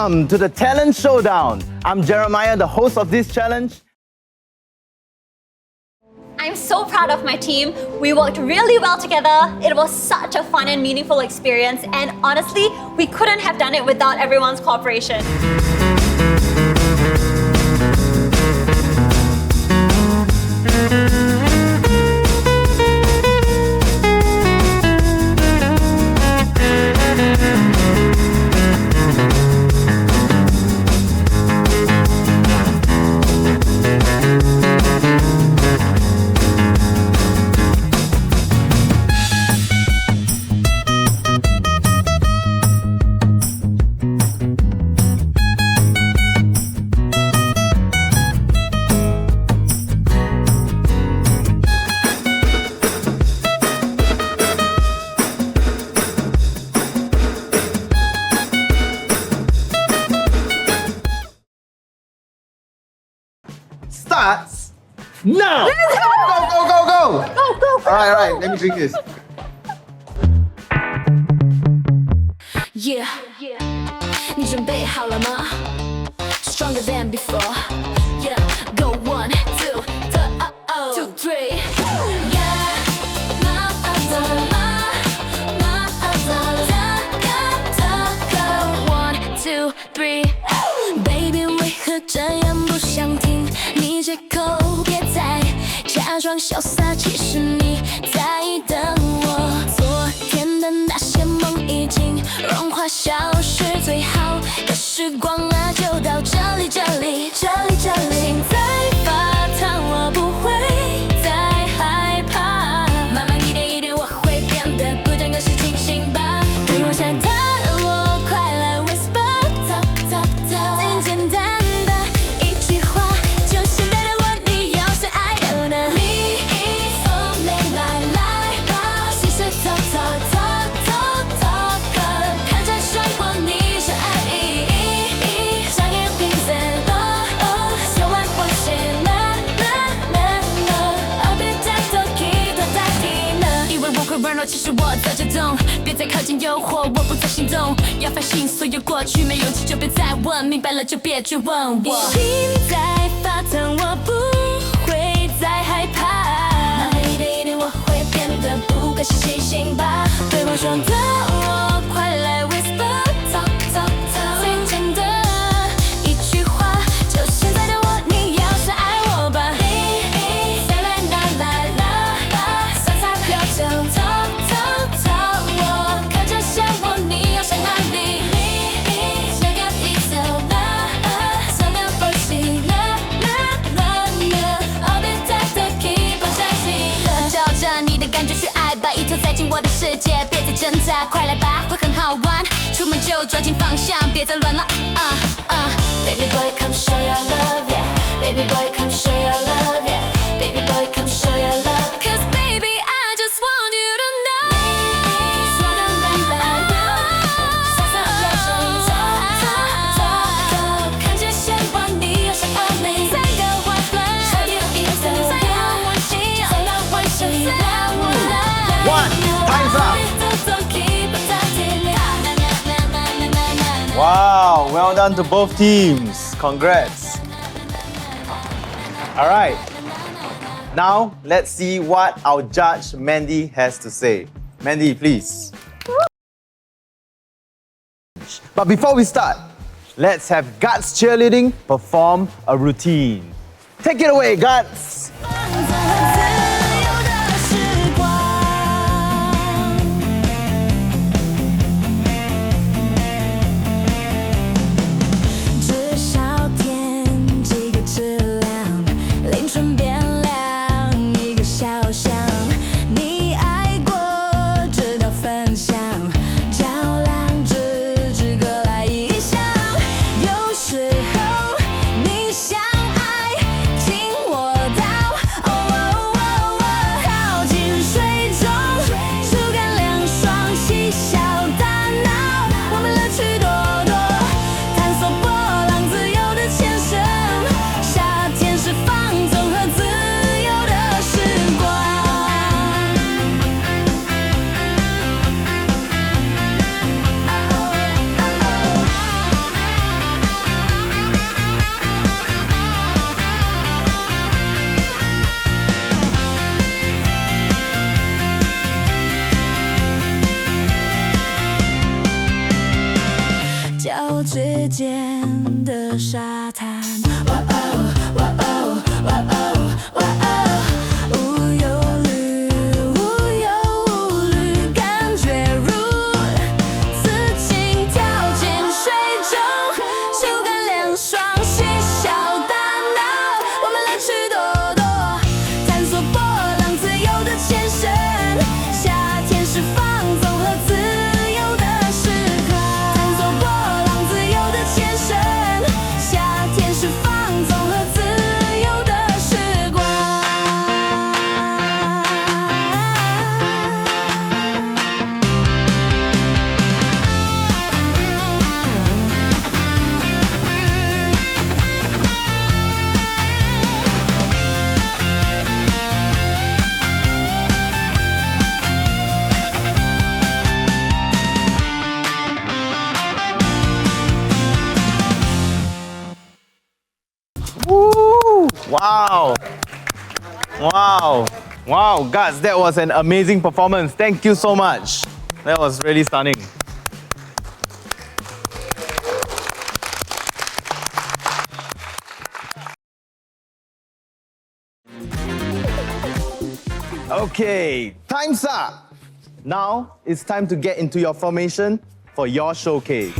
Welcome to the Talent Showdown. I'm Jeremiah, the host of this challenge. I'm so proud of my team. We worked really well together. It was such a fun and meaningful experience, and honestly, we couldn't have done it without everyone's cooperation. Starts now! Go! Alright, let me drink this. Yeah, 你准备好了吗 ？Stronger than before. Yeah, go 1, 2, 2, 3. Yeah, my other, 1, 2, 3. Baby， 为何这样不想听？你借口别再假装潇洒，其实你在等我。昨天的那些梦已经融化消失，最好的时光啊，就到这里。心在发烫，我不会再害怕。慢慢一点，我会变得不整个是清醒吧。对我想的我，快来 whisper talk。最简单的一句话，就现在的我，你要是爱我的你，来吧，细水talk。看着生活，你是爱意，像眼平线。其实我早就懂，别再靠近诱惑，我不再心动。要反省所有过去，没勇气就别再问，明白了就别追问我。心在发烫，我不会再害怕。慢慢一点，我会变得不该是清醒吧。对我说的我，快来 whisper talk。最简单的一句话，就现在的我，你要是爱我吧。塞进我的世界，别再挣扎，快来吧，会很好玩。出门就抓紧方向，别再乱了。Baby boy, come show your love, yeah. Baby boy, come show your love, yeah. Baby boy, come show your love. 'Cause baby, I just want you to know. 说的看见鲜花，你要像阿妹，三个花粉，小有意思，再让我心，再让我心，让我来。Time's up! Wow, well done to both teams. Congrats. Alright, now let's see what our judge Mandy has to say. Mandy, please. But before we start, let's have Guts Cheerleading perform a routine. Take it away, Guts! 时间的沙滩。哇哦哇哦哇哦哇哦，无忧虑无忧无虑，感觉如此情跳进水中，手感凉爽，嬉笑打闹，我们乐趣多多，探索波浪自由的前身。夏天是放纵和自由的时刻，探索波浪自由的前身。夏天是放纵和自由的时光。Woo! Wow! Wow! Wow, Guts, that was an amazing performance. Thank you so much. That was really stunning. Okay, time's up. Now it's time to get into your formation for your showcase.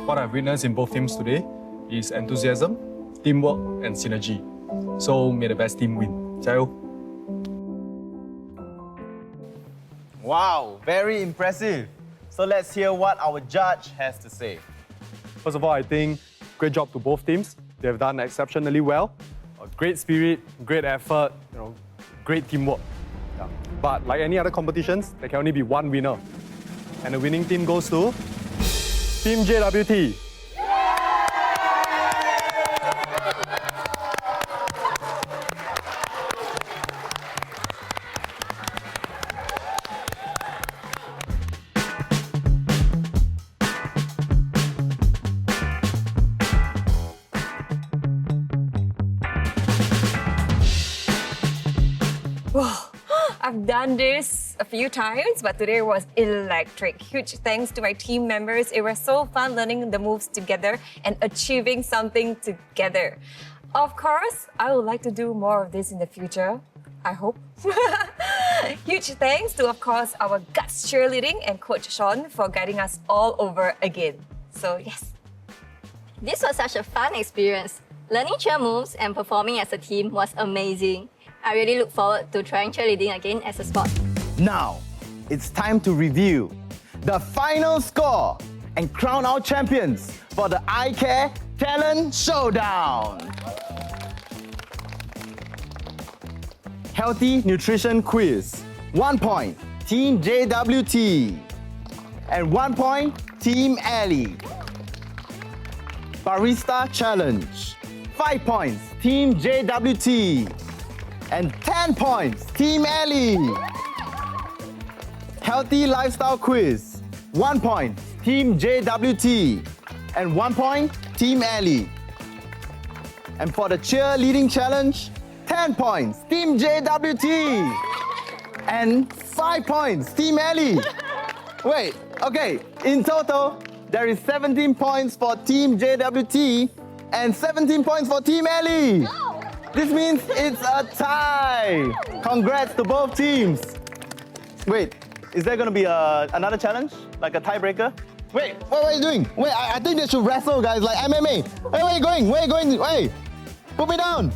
what I've witnessed in both teams today is enthusiasm, teamwork, and synergy. So may the best team win. 加油! Wow, very impressive. So let's hear what our judge has to say. First of all, I think great job to both teams. They have done exceptionally well. Great spirit, great effort, great teamwork. Yeah. But like any other competitions, there can only be one winner. And the winning team goes to Team JWT. I've done this a few times, but today was electric. Huge thanks to my team members. It was so fun learning the moves together and achieving something together. Of course, I would like to do more of this in the future. I hope. Huge thanks to, of course, our Guts cheerleading and Coach Sean for guiding us all over again. So, yes. This was such a fun experience. Learning cheer moves and performing as a team was amazing. I really look forward to trying cheerleading again as a sport. Now, it's time to review the final score and crown our champions for the Eye Care Talent Showdown. Healthy Nutrition Quiz. 1 point, Team JWT. And 1 point, Team Ellie. Barista Challenge. 5 points, Team JWT. And 10 points, Team Ellie. Healthy Lifestyle Quiz. 1 point, Team JWT. And 1 point, Team Ellie. And for the Cheerleading Challenge, 10 points, Team JWT. And 5 points, Team Ellie. Wait, okay, in total, there is 17 points for Team JWT and 17 points for Team Ellie. This means it's a tie. Congrats to both teams. Wait, is there gonna be another challenge? Like a tiebreaker? Wait, what are you doing? Wait, I think they should wrestle, guys, like MMA. Hey, where are you going? Where are you going? Hey, put me down.